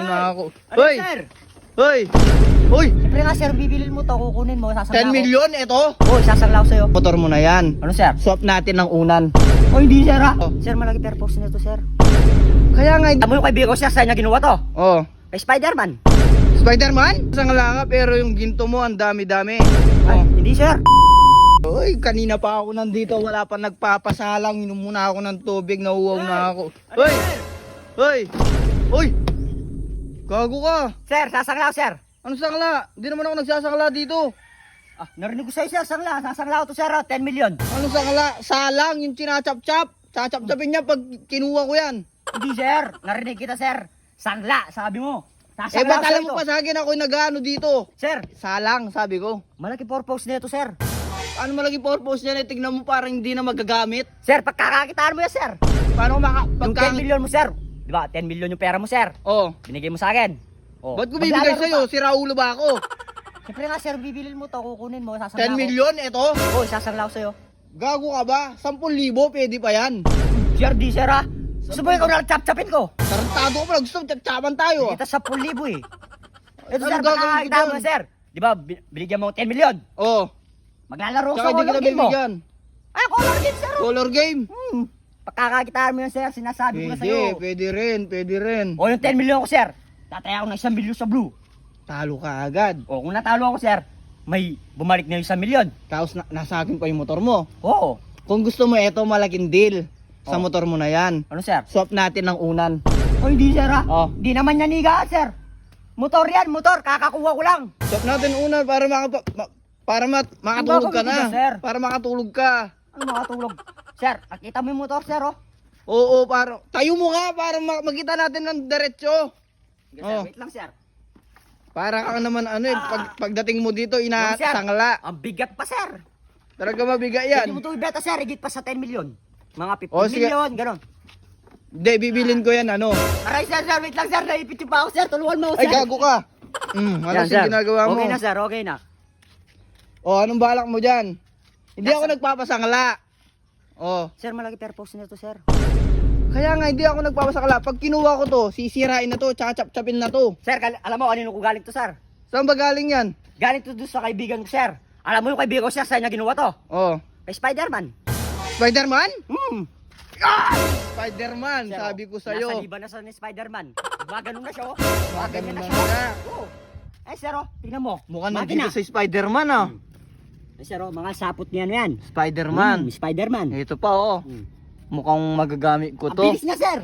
na ako. Ano, Hoy! sir? Hoy! Hoy! Siyempre nga, sir, bibilin mo to, kukunin mo, sasangla 10 million ito? Oo, sasangla ko sa'yo. Motor mo na yan. Ano, sir? Swap natin ng unan. Oh, hindi, sir, ha? Oh. Sir, malaki purpose nito, sir. Kaya nga, Alam mo yung kaibigan ko, sir, saan niya ginawa to? oh. Kay Spider-Man. Spider-Man? Sangla nga pero yung ginto mo ang dami-dami. Ay, Oh. hindi, sir. Hoy, kanina pa ako nandito, wala pa nagpapasalang. Inom muna ako ng tubig, nauuwaw na ako. Ano, Hoy! sir? Hoy! Hoy! Gago ka! Sir, sasangla ko, sir. Ano sangla? Hindi naman ako nagsasangla dito. Ah, narinig ko sa'yo, sir, sangla. Sasangla ko to, sir, 10 million. Ano sangla? Salang, yung chinachap-chap. Chachap-chapin niya pag kinuha ko yan. Hindi, sir. Narinig kita, sir. Sangla, sabi mo. Eh, Sasangla ba't ko alam sa'yo mo to. pa sa akin ako yung nag-ano dito? Sir, Salang, sabi ko. malaki purpose nito, sir. Ano malaki purpose niyan? Eh, tignan mo parang hindi na magagamit. Sir, pagkakakitaan mo yan, sir. Paano Yung 10 million mo, sir. Di ba, 10 million yung pera mo, sir. Oh. Binigay mo sa akin. Oh. Ba't ko bibigay Maglalaro sa'yo? pa. Si Raulo ba ako? Siyempre nga, sir, bibilin mo to, kukunin mo, 10 sasangla ko. million? Ito? Oo, sasangla ko sa'yo. Gago ka ba? 10,000 pwede pa yan. Sir, di, sir, ha? Gusto mo ikaw na chap-chapin ko? Tarantado ko pala. Gusto mo tsaktsaban tayo. Kita 10,000 eh. Ito, Ano sir, gagawin ko pagkakakitaan mo, dyan? sir. Di ba, binigyan mo 10 million. Oh. Maglalaro Tsaka sa hindi color kita game mo. bibigyan. Ay, color game, sir. Color game. Pagkakakitaan mo yan, sir, sinasabi ko na Pwede, sa'yo. pwede rin, pwede rin. O, yung 10 million ko, sir. Tataya ko ng 1 million sa blue. Talo ka agad. O, kung natalo ako, sir, may bumalik na yung 1 million. Tapos nasa akin pa yung motor mo. Oo. Kung gusto mo, eto malaking deal. Sa Oh. motor mo na yan. Ano, sir? Swap natin ng unan. O, hindi, sir, ha? Oh. Hindi naman yan higa, sir. Motor yan, motor. Kakakuha ko lang. Swap natin unan para makatulog ka Ano na. ba, sir? Para makatulog ka. Ano makatulog? Sir, nakita mo yung motor, sir, oh. Oo, para tayo mo nga para makita natin ng diretso. Sige, Oh. sir, wait lang, sir. Para ka naman ano eh, pagdating mo dito Ano, sir? inasangla. Ang bigat pa, sir. Talaga mabigat Hindi yan. mo ito ibeta, sir. Higit pa sa 10 million. Mga 15 Oh, sige. million, gano'n. Hindi, bibilin ko yan ano. Aray, sir, wait lang, sir. Naipit yung pa ako, sir. Tulungan mo ako, Ay, sir. gago ka. Ano Yan, yung sir. ginagawa mo? Okay na, sir. Okay na. O, anong balak mo dyan? Hindi ako nagpapasangla. O, Sir, malaki purpose nito, sir. kaya nga hindi ako nagpapasangla. Pag kinuha ko to, sisirain na to, tsaka chap-chapin na to. Sir, alam mo kanino ko galing to, sir? Saan ba galing yan? Galing to doon sa kaibigan ko, sir. Alam mo yung kaibigan ko, sir, saan niya ginawa to? O, Kay Spider-Man. Spider-Man? Ah! Spider-Man, Sir, sabi ko Nasa sa'yo. liban na sa ni Spider-Man. Gumaganon na siya, oh. Gumaganon Gumaganon na siya. Oo. Eh, sir, oh. Tingnan mo. Mukhang Makina. nandito sa Spider-Man ah. Eh, sir, oh. Mga sapot niyan yan. Spider-Man. Spider-Man. Ito pa oh. Mukhang magagamit ko Ang to. bilis niya, sir.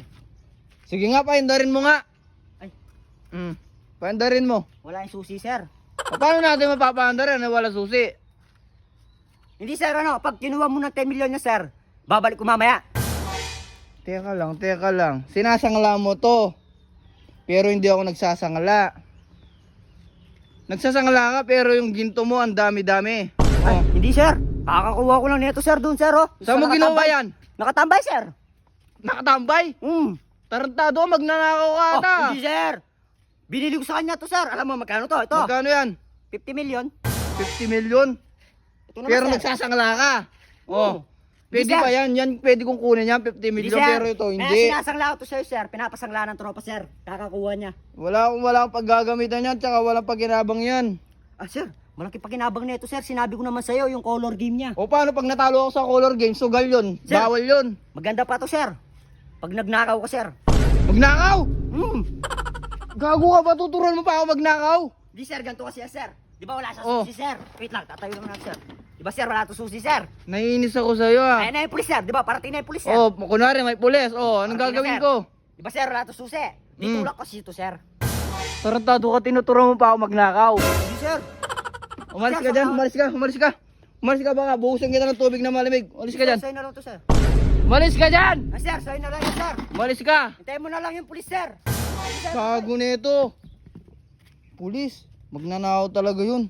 Sige nga, paindarin mo nga. Ay. Paindarin mo. Wala yung susi, sir. O, paano natin mapapaandarin na wala susi? Hindi, sir, ano. Pag kinuha mo ng 10 million niya, sir, babalik ko mamaya. Teka lang. Sinasangla mo to. Pero hindi ako nagsasangla. Nagsasangla ka pero yung ginto mo ang dami-dami. Ay, Oh. hindi, sir. Kakakuha ko lang nito, sir, doon, sir, oh. Saan mo ginawa yan? Nakatambay, sir. Nakatambay? Tarantado, magnanakaw ka Oh, ata. hindi, sir. Binili ko sa kanya to, sir. Alam mo, magkano to? Ito, Magkano yan? 50 million. 50 million? Ito naman, Pero sir. nagsasangla ka. Oh. Pwede Hindi, sir. ba yan? Yan pwede kong kunin yan, 50 million. sir. Pero ito, Kaya hindi. sinasangla ko to sa'yo, sir. Pinapasangla ng tropa, sir. Kakakuha niya. Wala akong paggagamitan yan, tsaka walang pagkinabang yan. Ah, sir. Malaki pakinabang nito, sir. Sinabi ko naman sa'yo yung color game niya. O paano pag natalo ako sa color game, sugal yun. Sir. Bawal yun. Maganda pa to, sir. Pag nagnakaw ka, sir. Magnakaw! Gago ka ba? Tuturuan mo pa ako magnakaw? Di, sir. Ganito kasi, sir. Di ba wala sa Oh. susi, sir? Wait lang. Tatayo lang natin, sir. Di ba, sir? Wala to susi, sir. Naiinis ako sa'yo ah. Ayan na yung pulis, sir. Di ba? Parating na yung pulis, sir. Oh, kunwari may pulis. Oh, anong Parating na, gagawin sir. ko? Di ba, sir? Wala to susi. Di tulak kasi ito, sir. Tarantado ka, tinuturuan mo pa ako magnakaw. Di, sir. Umalis Sir, ka dyan, saka- umalis ka. Umalis ka baka, buhusan kita ng tubig na malamig. Umalis ka dyan. Sa'yo na lang to, sir. Umalis ka dyan! Ah, sir. Sa'yo na lang yun, sir. Umalis ka! Hintayin mo na lang yung pulis, sir. Gago nito. Pulis, magnanakaw talaga yun.